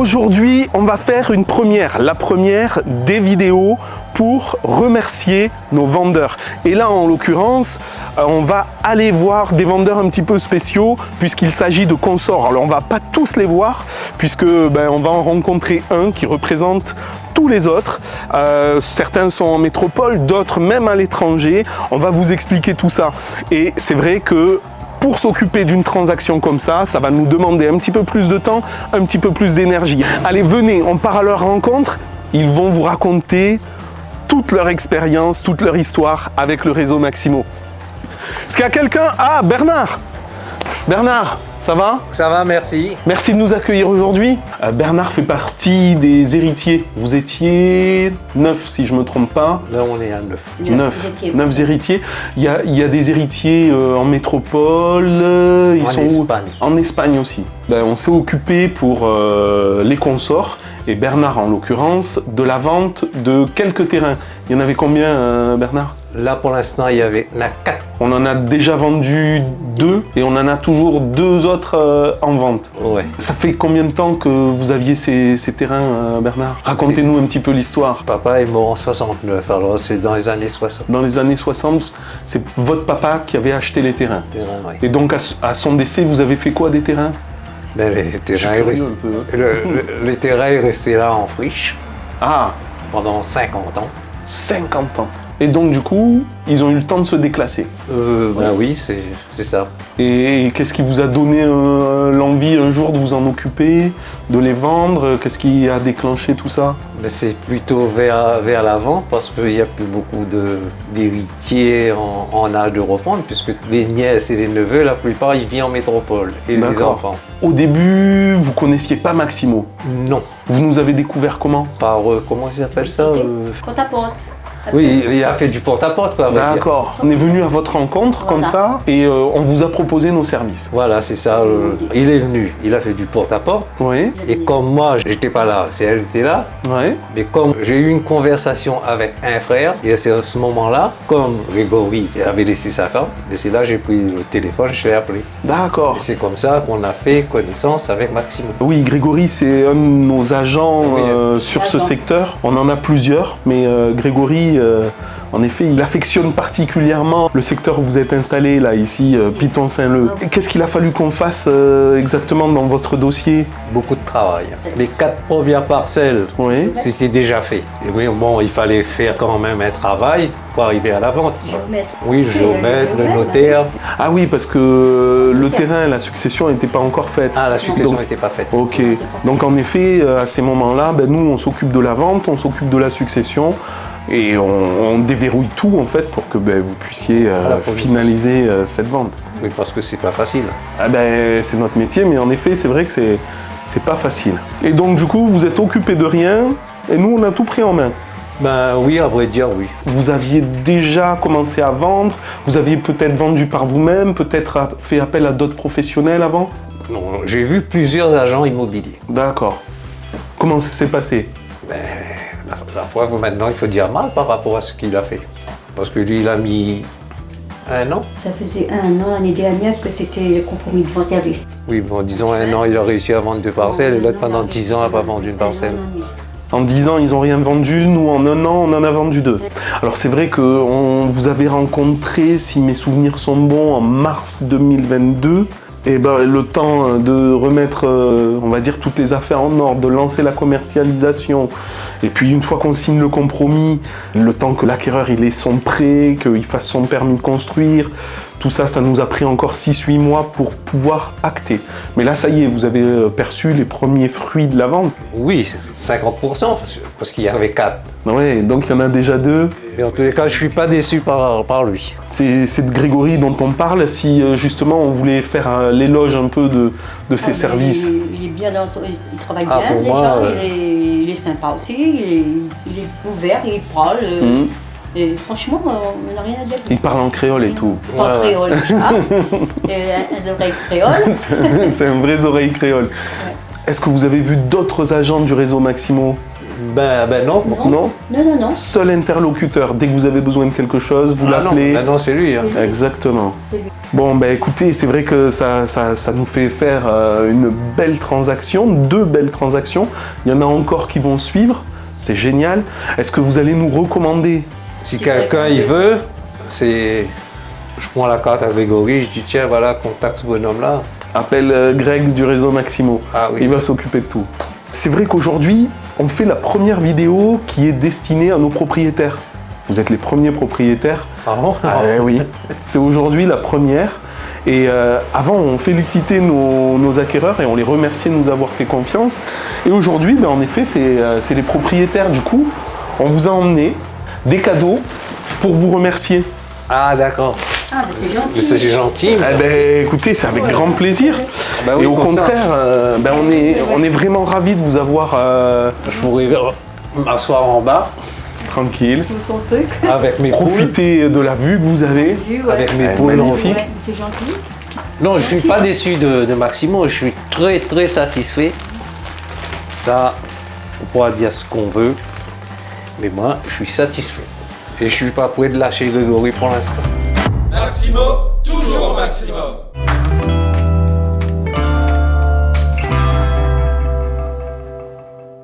Aujourd'hui, on va faire une première, la première des vidéos pour remercier nos vendeurs. Et là, en l'occurrence, on va aller voir des vendeurs un petit peu spéciaux puisqu'il s'agit de consorts. Alors, on ne va pas tous les voir puisque on va en rencontrer un qui représente tous les autres. Certains sont en métropole, d'autres même à l'étranger. On va vous expliquer tout ça. Et c'est vrai que pour s'occuper d'une transaction comme ça, ça va nous demander un petit peu plus de temps, un petit peu plus d'énergie. Allez, venez, on part à leur rencontre. Ils vont vous raconter toute leur expérience, toute leur histoire avec le réseau Maximo. Est-ce qu'il y a quelqu'un? Ah, Bernard! Bernard, ça va? Ça va, merci. Merci de nous accueillir aujourd'hui. Bernard fait partie des héritiers. Vous étiez 9 si je ne me trompe pas. Là, on est à 9. 9 héritiers. Il y a des héritiers en métropole. Ils en sont Espagne. En Espagne aussi. On s'est occupé pour les consorts. Et Bernard, en l'occurrence, de la vente de quelques terrains. Il y en avait combien, Bernard? Là, pour l'instant, il y en a 4. On en a déjà vendu 2 et on en a toujours 2 autres en vente. Ouais. Ça fait combien de temps que vous aviez ces terrains, Bernard? Racontez-nous un petit peu l'histoire. Papa est mort en 69, alors c'est dans les années 60. Dans les années 60, c'est votre papa qui avait acheté les terrains. Ouais. Et donc, à son décès, vous avez fait quoi des terrains? Les terrains est resté là en friche pendant 50 ans. 50 ans. Et donc, du coup, ils ont eu le temps de se déclasser. Oui, c'est ça. Et qu'est-ce qui vous a donné l'envie un jour de vous en occuper, de les vendre? Qu'est-ce qui a déclenché tout ça? Mais c'est plutôt vers l'avant parce qu'il n'y a plus beaucoup d'héritiers en âge de reprendre, puisque les nièces et les neveux, la plupart, ils vivent en métropole, et les enfants. Au début, vous connaissiez pas Maximo? Non. Vous nous avez découvert comment? Par, comment ils appellent ça Porte-à-porte. Oui, il a fait du porte-à-porte, quoi. D'accord. On est venu à votre rencontre comme ça et on vous a proposé nos services. Voilà, c'est ça. Il est venu, il a fait du porte-à-porte. Oui. Et comme moi, j'étais pas là, c'est elle qui était là. Oui. Mais comme j'ai eu une conversation avec un frère, et c'est à ce moment-là, comme Grégory avait laissé sa carte, et c'est là que j'ai pris le téléphone, je l'ai appelé. D'accord. Et c'est comme ça qu'on a fait connaissance avec Maximo. Oui, Grégory, c'est un de nos agents sur ce secteur. On en a plusieurs, mais Grégory, en effet, il affectionne particulièrement le secteur où vous êtes installé, là, ici, Piton-Saint-Leu. Qu'est-ce qu'il a fallu qu'on fasse exactement dans votre dossier? Beaucoup de travail. Les 4 premières parcelles, c'était déjà fait. Et oui, bon, il fallait faire quand même un travail pour arriver à la vente. Oui, le géomètre, le notaire. Ah oui, parce que le terrain, la succession n'était pas encore faite. Ah, la succession n'était pas faite. Ok. Donc en effet, à ces moments-là, nous, on s'occupe de la vente, on s'occupe de la succession. Et on déverrouille tout en fait pour que vous puissiez finaliser cette vente. Oui, parce que c'est pas facile. C'est notre métier, mais en effet, c'est vrai que c'est pas facile. Et donc du coup, vous êtes occupé de rien, et nous, on a tout pris en main. Oui, à vrai dire, oui. Vous aviez déjà commencé à vendre, vous aviez peut-être vendu par vous-même, peut-être fait appel à d'autres professionnels avant? Non, j'ai vu plusieurs agents immobiliers. D'accord. Comment ça s'est passé? La fois maintenant, il faut dire mal par rapport à ce qu'il a fait. Parce que lui, il a mis 1 an. Ça faisait 1 an l'année dernière que c'était le compromis de vente qu'il y avait. Oui, bon, disons 1 an, il a réussi à vendre 2 parcelles, et l'autre pendant 10 ans n'a pas vendu une parcelle. En 10 ans, ils n'ont rien vendu. Nous, en 1 an, on en a vendu 2. Alors, c'est vrai qu'on vous avait rencontré, si mes souvenirs sont bons, en mars 2022. Et le temps de remettre, on va dire, toutes les affaires en ordre, de lancer la commercialisation. Et puis, une fois qu'on signe le compromis, le temps que l'acquéreur il ait son prêt, qu'il fasse son permis de construire, tout ça, ça nous a pris encore 6-8 mois pour pouvoir acter. Mais là, ça y est, vous avez perçu les premiers fruits de la vente. Oui, 50%, parce qu'il y avait 4. Oui, donc il y en a déjà 2. Mais en tous les cas, je ne suis pas déçu par lui. C'est de Grégory dont on parle, si justement on voulait faire l'éloge un peu de ses services. Il est bien il travaille bien pour déjà, moi, il est sympa aussi, il est ouvert, il parle. Et franchement, on n'a rien à dire. Il parle en créole et tout. Il parle créole déjà. Un oreille créole. C'est un vrai oreille créole. Ouais. Est-ce que vous avez vu d'autres agents du réseau Maximo? Ben non. Non. Non. Seul interlocuteur. Dès que vous avez besoin de quelque chose, vous l'appelez. Non, c'est lui. Hein. C'est lui. Exactement. C'est lui. Bon, ben écoutez, c'est vrai que ça nous fait faire une belle transaction, 2 belles transactions. Il y en a encore qui vont suivre. C'est génial. Est-ce que vous allez nous recommander? Si C'est quelqu'un vrai. il veut, je prends la carte à Grégory, je dis tiens voilà, contacte ce bonhomme-là. Appelle Greg du réseau Maximo. Ah oui. Il va s'occuper de tout. C'est vrai qu'aujourd'hui, on fait la première vidéo qui est destinée à nos propriétaires. Vous êtes les premiers propriétaires. Ah bon? Ah oui. C'est aujourd'hui la première. Et avant, on félicitait nos acquéreurs et on les remerciait de nous avoir fait confiance. Et aujourd'hui, ben, en effet, c'est les propriétaires. Du coup, on vous a emmené des cadeaux pour vous remercier. Ah d'accord. Ah, mais c'est gentil. Mais c'est gentil. Eh ben, écoutez, c'est avec grand plaisir. Bah oui, Et au comme ça. contraire, ben, on est vraiment ravis de vous avoir Je pourrais m'asseoir en bas tranquille. C'est ton truc. avec mes poules. Profitez de la vue que vous avez. Vu, ouais. Avec mes Ouais, poules. magnifique. Ouais, c'est gentil. Non, je suis pas déçu de Maximo, je suis très très satisfait. Ça, on pourra dire ce qu'on veut, mais moi, je suis satisfait. Et je suis pas prêt de lâcher Grégory pour l'instant. Maximo, toujours au maximum.